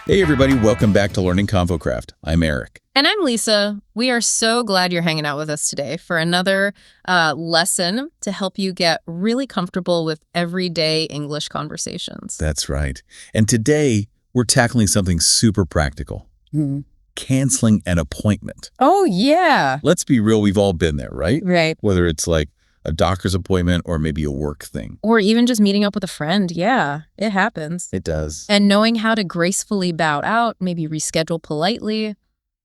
Hey everybody, welcome back to Learning ConvoCraft. I'm Eric. And I'm Lisa. We are so glad you're hanging out with us today for another lesson to help you get really comfortable with everyday English conversations. That's right. And today we're tackling something super practical. Canceling an appointment. Oh, yeah. Let's be real, we've all been there, right? Right. Whether it's like a doctor's appointment or maybe a work thing. Or even just meeting up with a friend. Yeah, it happens. It does. And knowing how to gracefully bow out, maybe reschedule politely,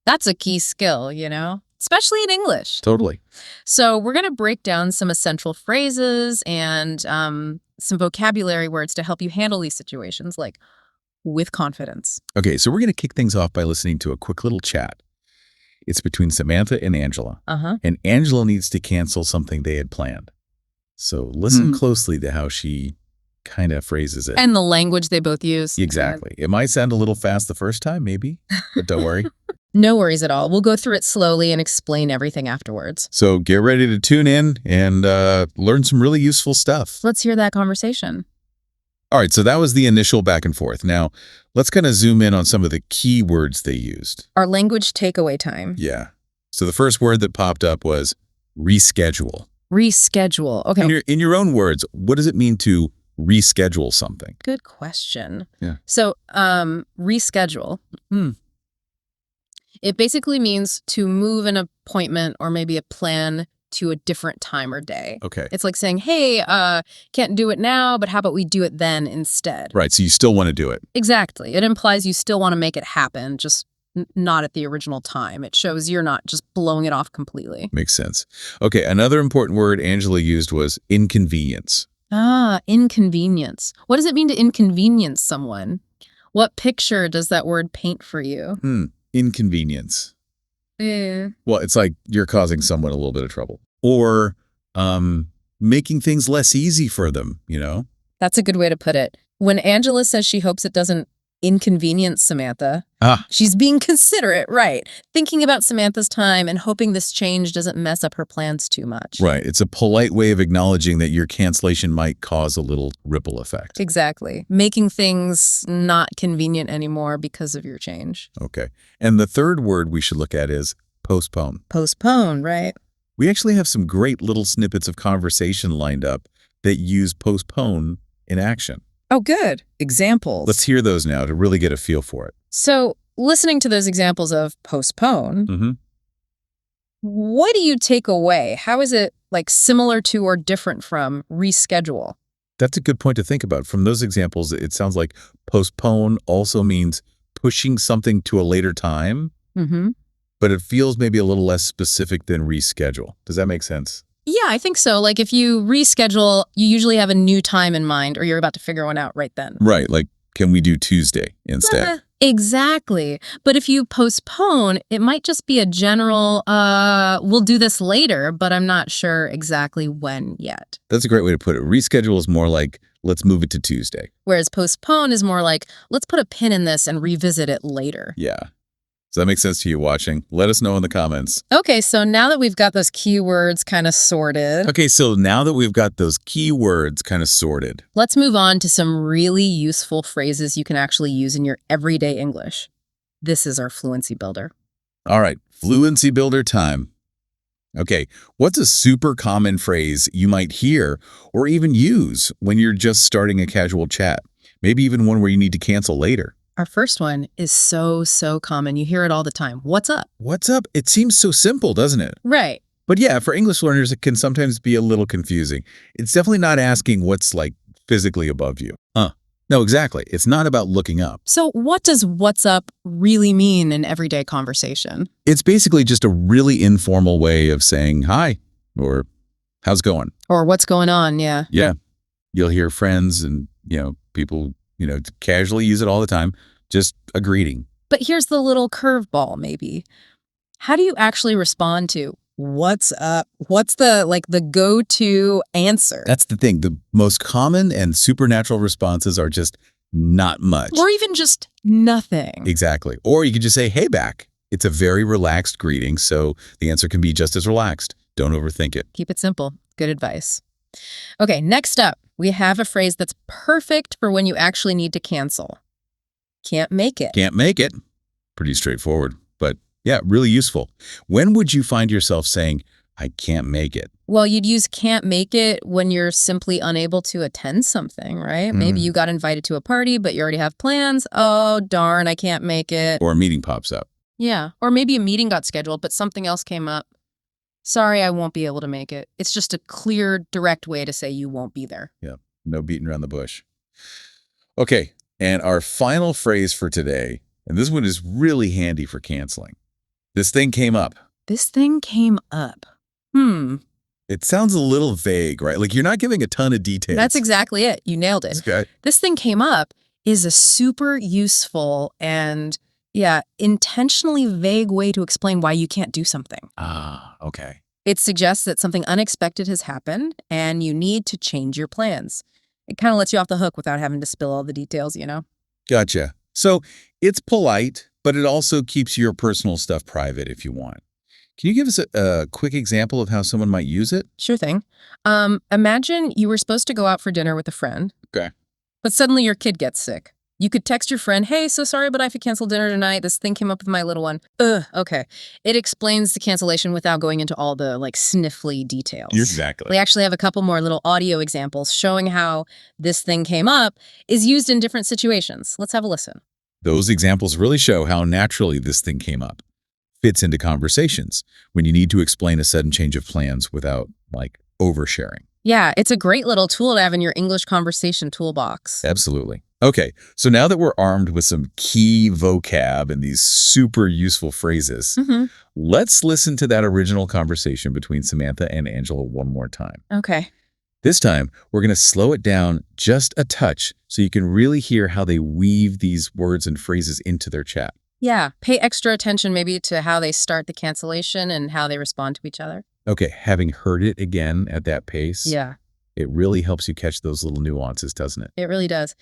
that's a key skill, especially in English. Totally. So we're going to break down some essential phrases and some vocabulary words to help you handle these situations, like with confidence. Okay, so we're going to kick things off by listening to a quick little chat. It's between Samantha and Angela. And Angela needs to cancel something they had planned. So listen closely to how she kind of phrases it. And the language they both use. Exactly. It might sound a little fast the first time, maybe, but don't worry. No worries at all. We'll go through it slowly and explain everything afterwards. So get ready to tune in and learn some really useful stuff. Let's hear that conversation. All right, so that was the initial back and forth. Now, let's kind of zoom in on some of the key words they used. Our language takeaway time. Yeah. So the first word that popped up was reschedule. Reschedule. Okay. In your own words, what does it mean to reschedule something? Good question. Yeah. So, reschedule. It basically means to move an appointment or maybe a plan to a different time or day. Okay. It's like saying, hey, can't do it now, but how about we do it then instead? Right, so you still want to do it. Exactly. It implies you still want to make it happen, just not at the original time. It shows you're not just blowing it off completely. Makes sense. Okay, another important word Angela used was inconvenience. Inconvenience. What does it mean to inconvenience someone? What picture does that word paint for you? Inconvenience. Yeah. Well, it's like you're causing someone a little bit of trouble. Or making things less easy for them, That's a good way to put it. When Angela says she hopes it doesn't inconvenience Samantha, she's being considerate, right? Thinking about Samantha's time and hoping this change doesn't mess up her plans too much. Right. It's a polite way of acknowledging that your cancellation might cause a little ripple effect. Exactly. Making things not convenient anymore because of your change. Okay. And the third word we should look at is postpone. Postpone, right? We actually have some great little snippets of conversation lined up that use postpone in action. Oh, good. Examples. Let's hear those now to really get a feel for it. So, listening to those examples of postpone, what do you take away? How is it similar to or different from reschedule? That's a good point to think about. From those examples, it sounds like postpone also means pushing something to a later time, but it feels maybe a little less specific than reschedule. Does that make sense? Yeah, I think so. If you reschedule, you usually have a new time in mind or you're about to figure one out right then. Right. Like, can we do Tuesday instead? Exactly. But if you postpone, it might just be a general, we'll do this later, but I'm not sure exactly when yet. That's a great way to put it. Reschedule is more like, let's move it to Tuesday. Whereas postpone is more like, let's put a pin in this and revisit it later. Yeah. Does that make sense to you watching? Let us know in the comments. Okay, so now that we've got those keywords kind of sorted. Let's move on to some really useful phrases you can actually use in your everyday English. This is our Fluency Builder. All right, Fluency Builder time. Okay, what's a super common phrase you might hear or even use when you're just starting a casual chat? Maybe even one where you need to cancel later. Our first one is so common. You hear it all the time. What's up? What's up? It seems so simple, doesn't it? Right. But yeah, for English learners, it can sometimes be a little confusing. It's definitely not asking what's physically above you. No, exactly. It's not about looking up. So what does what's up really mean in everyday conversation? It's basically just a really informal way of saying hi or how's it going? Or what's going on, yeah. Yeah. You'll hear friends and, people casually use it all the time, just a greeting. But here's the little curveball, maybe. How do you actually respond to what's up? What's the go-to answer? That's the thing. The most common and supernatural responses are just not much. Or even just nothing. Exactly. Or you could just say, hey back. It's a very relaxed greeting, so the answer can be just as relaxed. Don't overthink it. Keep it simple. Good advice. Okay, next up, we have a phrase that's perfect for when you actually need to cancel. Can't make it. Can't make it. Pretty straightforward, but yeah, really useful. When would you find yourself saying, I can't make it? Well, you'd use can't make it when you're simply unable to attend something, right? Maybe you got invited to a party, but you already have plans. Oh, darn, I can't make it. Or a meeting pops up. Yeah, or maybe a meeting got scheduled, but something else came up. Sorry, I won't be able to make it. It's just a clear, direct way to say you won't be there. Yeah, no beating around the bush. Okay, and our final phrase for today, and this one is really handy for canceling. This thing came up. This thing came up. It sounds a little vague, right? Like you're not giving a ton of details. That's exactly it. You nailed it. Okay. This thing came up is a super useful and, intentionally vague way to explain why you can't do something. Ah, okay. It suggests that something unexpected has happened and you need to change your plans. It kind of lets you off the hook without having to spill all the details, Gotcha. So it's polite, but it also keeps your personal stuff private if you want. Can you give us a quick example of how someone might use it? Sure thing. Imagine you were supposed to go out for dinner with a friend. Okay. But suddenly your kid gets sick. You could text your friend, hey, so sorry, but I have to cancel dinner tonight. This thing came up with my little one. Okay. It explains the cancellation without going into all the, sniffly details. Exactly. We actually have a couple more little audio examples showing how this thing came up is used in different situations. Let's have a listen. Those examples really show how naturally this thing came up. Fits into conversations when you need to explain a sudden change of plans without, oversharing. Yeah, it's a great little tool to have in your English conversation toolbox. Absolutely. Okay, so now that we're armed with some key vocab and these super useful phrases, let's listen to that original conversation between Samantha and Angela one more time. Okay. This time, we're going to slow it down just a touch so you can really hear how they weave these words and phrases into their chat. Yeah, pay extra attention maybe to how they start the cancellation and how they respond to each other. Okay, having heard it again at that pace, it really helps you catch those little nuances, doesn't it? It really does.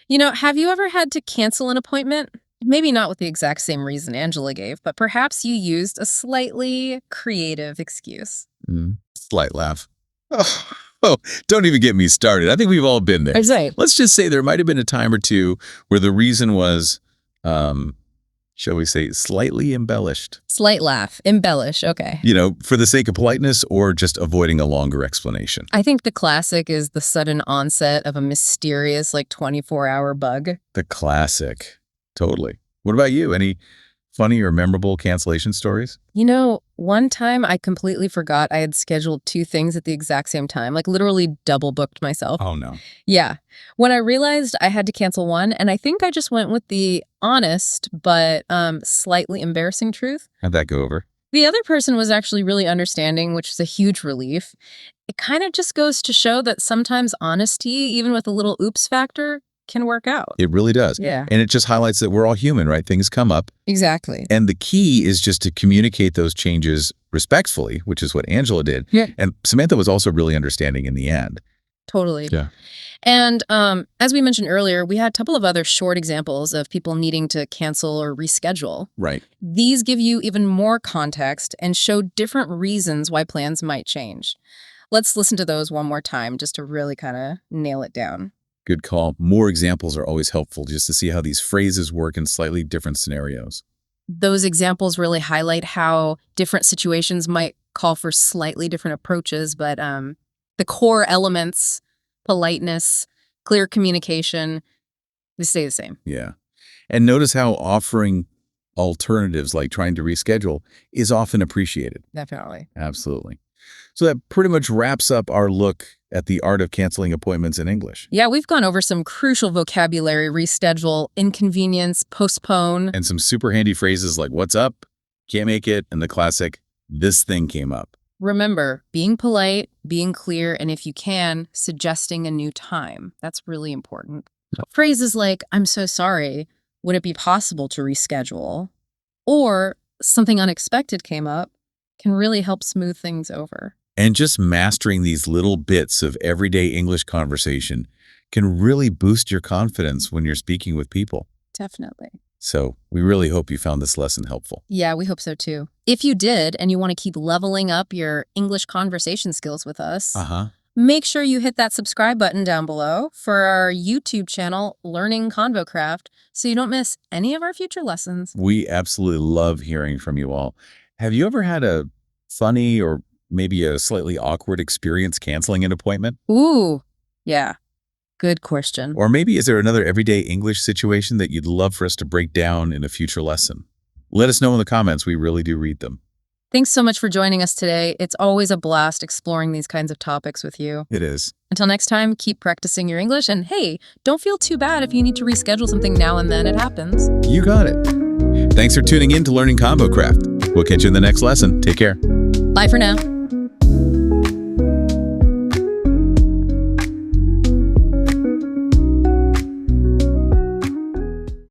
Have you ever had to cancel an appointment? Maybe not with the exact same reason Angela gave, but perhaps you used a slightly creative excuse. Slight laugh. Oh, don't even get me started. I think we've all been there. Exactly. Let's just say there might have been a time or two where the reason was, shall we say, slightly embellished. Slight laugh. Embellish. Okay. For the sake of politeness or just avoiding a longer explanation. I think the classic is the sudden onset of a mysterious, 24-hour bug. The classic. Totally. What about you? Any funny or memorable cancellation stories? One time I completely forgot I had scheduled two things at the exact same time, literally double booked myself. Oh, no. Yeah. When I realized I had to cancel one, and I think I just went with the honest but slightly embarrassing truth. How'd that go over? The other person was actually really understanding, which is a huge relief. It kind of just goes to show that sometimes honesty, even with a little oops factor, can work out. It really does. Yeah. And it just highlights that we're all human, right? Things come up. Exactly. And the key is just to communicate those changes respectfully, which is what Angela did. Yeah. And Samantha was also really understanding in the end. Totally. Yeah. And as we mentioned earlier, we had a couple of other short examples of people needing to cancel or reschedule. Right. These give you even more context and show different reasons why plans might change. Let's listen to those one more time just to really kind of nail it down. Good call. More examples are always helpful just to see how these phrases work in slightly different scenarios. Those examples really highlight how different situations might call for slightly different approaches, but the core elements, politeness, clear communication, they stay the same. Yeah. And notice how offering alternatives like trying to reschedule is often appreciated. Definitely. Absolutely. So that pretty much wraps up our look at the art of canceling appointments in English. Yeah, we've gone over some crucial vocabulary: reschedule, inconvenience, postpone. And some super handy phrases like what's up, can't make it, and the classic, this thing came up. Remember, being polite, being clear, and if you can, suggesting a new time. That's really important. Phrases like, I'm so sorry, would it be possible to reschedule? Or something unexpected came up can really help smooth things over. And just mastering these little bits of everyday English conversation can really boost your confidence when you're speaking with people. Definitely. So we really hope you found this lesson helpful. Yeah, we hope so too. If you did and you want to keep leveling up your English conversation skills with us, Make sure you hit that subscribe button down below for our YouTube channel, Learning ConvoCraft, so you don't miss any of our future lessons. We absolutely love hearing from you all. Have you ever had a funny or maybe a slightly awkward experience canceling an appointment? Ooh, yeah. Good question. Or maybe is there another everyday English situation that you'd love for us to break down in a future lesson? Let us know in the comments. We really do read them. Thanks so much for joining us today. It's always a blast exploring these kinds of topics with you. It is. Until next time, keep practicing your English, and hey, don't feel too bad if you need to reschedule something now and then. It happens. You got it. Thanks for tuning in to Learning ConvoCraft. We'll catch you in the next lesson. Take care. Bye for now.